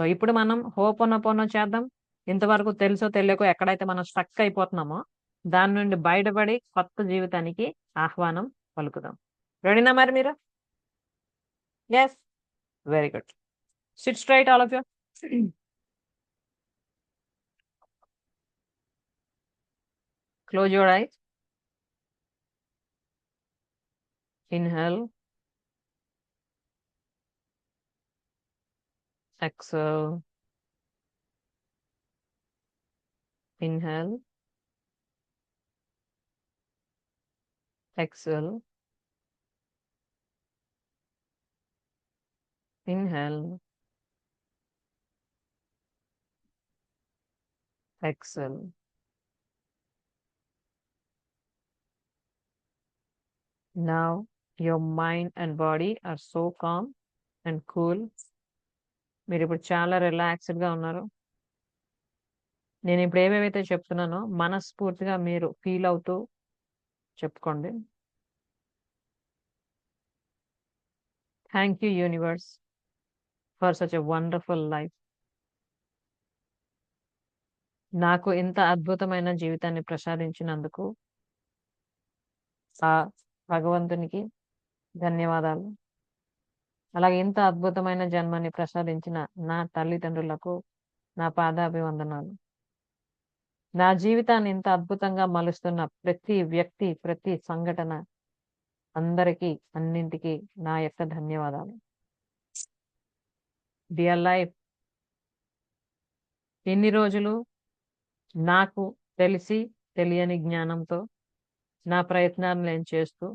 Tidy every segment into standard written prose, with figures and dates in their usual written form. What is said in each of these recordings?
So, ఇప్పుడు మనం ho'oponopono చేద్దాం. ఇంతవరకు తెలుసో తెలియకో ఎక్కడైతే మనం స్ట్రక్ అయిపోతున్నామో, దాని నుండి బయటపడి కొత్త జీవితానికి ఆహ్వానం పలుకుదాం. రెడీనా మరి మీరు? Yes. Very good. SIT straight all of you. Close your eyes. Inhale, exhale, inhale, exhale, inhale, exhale. Now your mind and body are so calm and cool. మీరిప్పుడు చాలా రిలాక్స్‌డ్‌గా ఉన్నారు. నేనిప్పుడు ఏవేవైతే చెప్తున్నానో మనస్ఫూర్తిగా మీరు ఫీల్ అవుతూ చెప్పుకోండి. Thank you universe for such a wonderful life. నాకు ఇంత అద్భుతమైన జీవితాన్ని ప్రసాదించినందుకు ఆ భగవంతునికి ధన్యవాదాలు. అలాగే ఇంత అద్భుతమైన జన్మని ప్రసాదించిన నా తల్లిదండ్రులకు నా పాదాభివందనాలు. నా జీవితాన్ని ఇంత అద్భుతంగా మలుస్తున్న ప్రతి వ్యక్తి, ప్రతి సంఘటన అందరికీ, అన్నింటికి నా యొక్క ధన్యవాదాలు. డియర్ లైఫ్, ఇన్ని రోజులు నాకు తెలిసి తెలియని జ్ఞానంతో నా ప్రయత్నాలు నేను చేస్తూ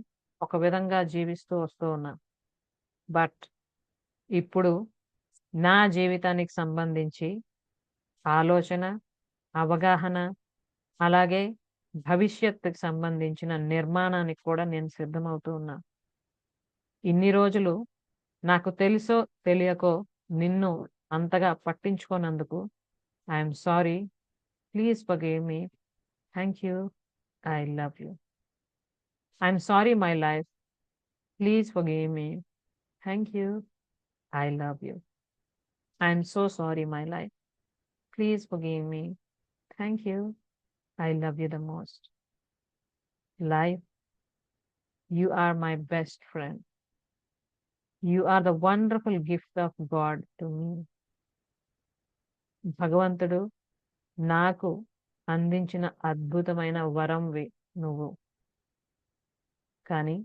ఒక విధంగా జీవిస్తూ వస్తూ ఉన్నా. బట్ ఇప్పుడు నా జీవితానికి సంబంధించి ఆలోచన, అవగాహన, అలాగే భవిష్యత్తుకి సంబంధించిన నిర్మాణానికి కూడా నేను సిద్ధమవుతూ ఉన్నా. ఇన్ని రోజులు నాకు తెలుసో తెలియకో నిన్ను అంతగా పట్టించుకోనందుకు I'm sorry. Please forgive me. Thank you. I love you. I'm sorry my life. Please forgive me. Thank you. I love you. I'm so sorry my life. Please forgive me. Thank you. I love you the most. Life, you are my best friend. You are the wonderful gift of God to me. భగవంతుడు నాకు అందించిన అద్భుతమైన వరంవి నువ్వు. కానీ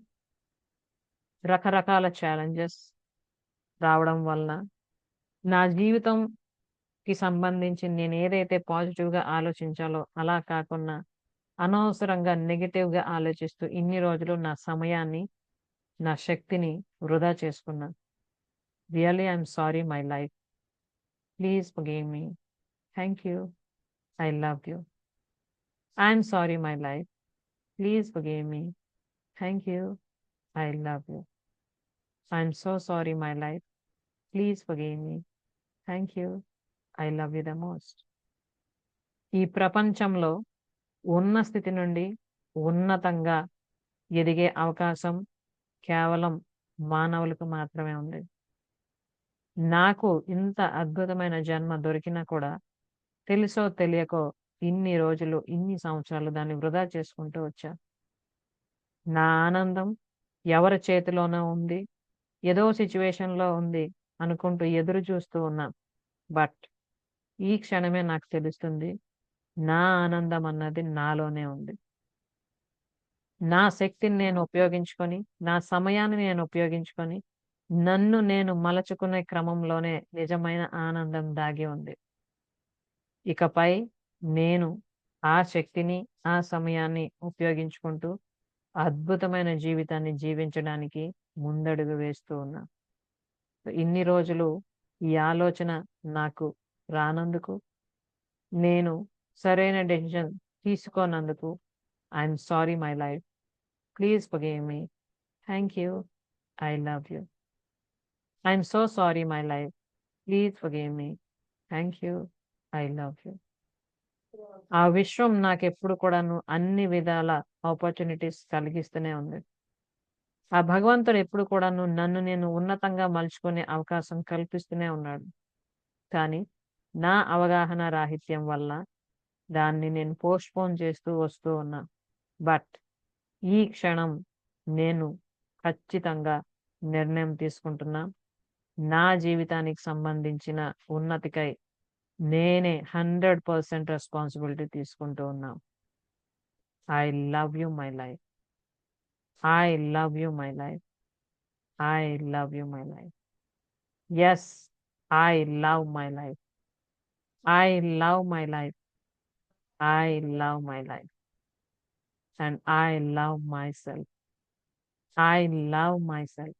రకరకాల challenges రావడం వలన నా జీవితంకి సంబంధించి నేనేదైతే పాజిటివ్‌గా ఆలోచించాలో అలా కాకుండా అనవసరంగా నెగెటివ్‌గా ఆలోచిస్తూ ఇన్ని రోజులు నా సమయాన్ని, నా శక్తిని వృధా చేసుకున్నా. Really I'm sorry my life. Please forgive me. Thank you. I love you. I'm sorry my life. Please forgive me. Thank you. I love you. I'm so sorry my life. Please forgive me. Thank you. I love you the most. ఈ ప్రపంచంలో ఉన్న స్థితి నుండి ఉన్నతంగా ఎదిగే అవకాశం కేవలం మానవులకు మాత్రమే ఉంది. నాకు ఇంత అద్భుతమైన జన్మ దొరికినా కూడా తెలుసో తెలియకో ఇన్ని రోజులు, ఇన్ని సంవత్సరాలు దాన్ని వృధా చేసుకుంటూ వచ్చా. నా ఆనందం ఎవరి చేతిలోనో ఉంది. ఏదో సిట్యుయేషన్‌లో ఉంది అనుకుంటూ ఎదురు చూస్తూ ఉన్నా. బట్ ఈ క్షణమే నాకు తెలుస్తుంది. నా ఆనందం అన్నది నాలోనే ఉంది. నా శక్తిని నేను ఉపయోగించుకొని, నా సమయాన్ని నేను ఉపయోగించుకొని, నన్ను నేను మలచుకునే క్రమంలోనే నిజమైన ఆనందం దాగి ఉంది. ఇకపై నేను ఆ శక్తిని, ఆ సమయాన్ని ఉపయోగించుకుంటూ అద్భుతమైన జీవితాన్ని జీవించడానికి ముందడుగు వేస్తూ ఉన్నా. ఇన్ని రోజులు ఈ ఆలోచన నాకు రానందుకు, నేను సరైన డెసిషన్ తీసుకోనందుకు I'm sorry my life. Please forgive me. Thank you. I love you. I'm so sorry my life. Please forgive me. Thank you. I love you. ఆ విశ్వం నాకెప్పుడు కూడాను అన్ని విధాల ఆపర్చునిటీస్ కలిగిస్తూనే ఉంది. ఆ భగవంతుడు ఎప్పుడు కూడాను నన్ను నేను ఉన్నతంగా మలుచుకునే అవకాశం కల్పిస్తూనే ఉన్నాడు. కానీ నా అవగాహన రాహిత్యం వల్ల దాన్ని నేను పోస్ట్‌పోన్ చేస్తూ వస్తూ ఉన్నా. బట్ ఈ క్షణం నేను ఖచ్చితంగా నిర్ణయం తీసుకుంటున్నా. నా జీవితానికి సంబంధించిన ఉన్నతికై నేనే 100% రెస్పాన్సిబిలిటీ తీసుకుంటూ ఉన్నా. I love you my life. I love you my life. I love you my life. Yes, I love my life. I love my life. I love my life. And I love myself. I love myself.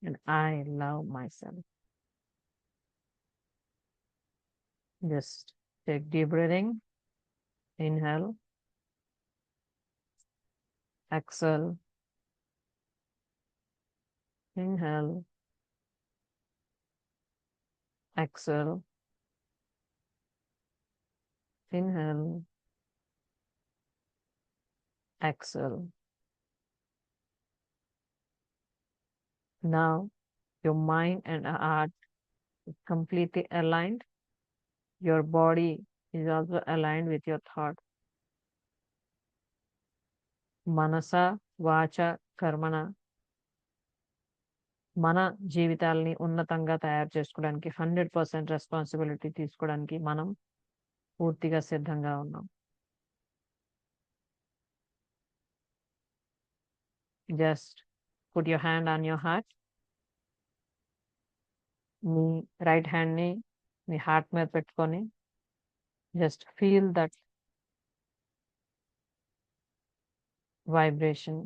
And I love myself. Just take deep breathing. Inhale. Exhale. Inhale. Exhale. Inhale. Exhale. Now your mind and heart is completely aligned. Your body is also aligned with your thought. Manasa, vacha, karmana. మన జీవితాల్ని ఉన్నతంగా తయారు చేసుకోవడానికి 100% responsibility తీసుకోవడానికి మనం పూర్తిగా సిద్ధంగా ఉన్నాం. Just put your hand on your heart. మీ రైట్ హ్యాండ్ని మీ హార్ట్ మీద పెట్టుకొని జస్ట్ ఫీల్ దట్ వైబ్రేషన్.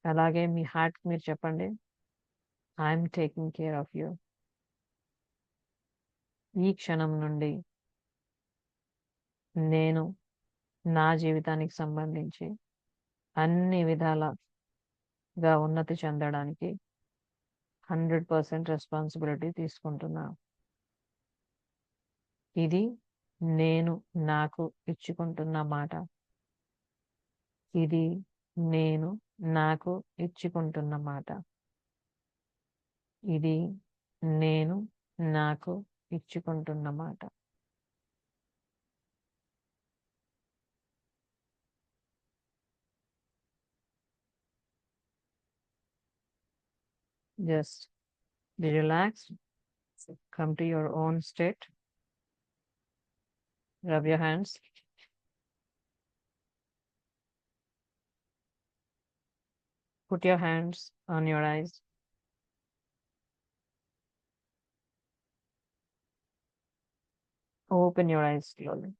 అలాగే మీ హార్ట్కి మీరు చెప్పండి, I'm taking care of you. ఈ క్షణం నుండి నేను నా జీవితానికి సంబంధించి అన్ని విధాలుగా ఉన్నతి చెందడానికి 100% రెస్పాన్సిబిలిటీ తీసుకుంటున్నా. ఇది నేను నాకు ఇచ్చుకుంటున్న మాట. ఇది నేను నాకు ఇచ్చుకుంటున్న మాట. ఇది నేను నాకు ఇచ్చుకుంటున్న మాట. Just be relaxed. Come to your own state. Rub your hands. Put your hands on your eyes. Open your eyes slowly.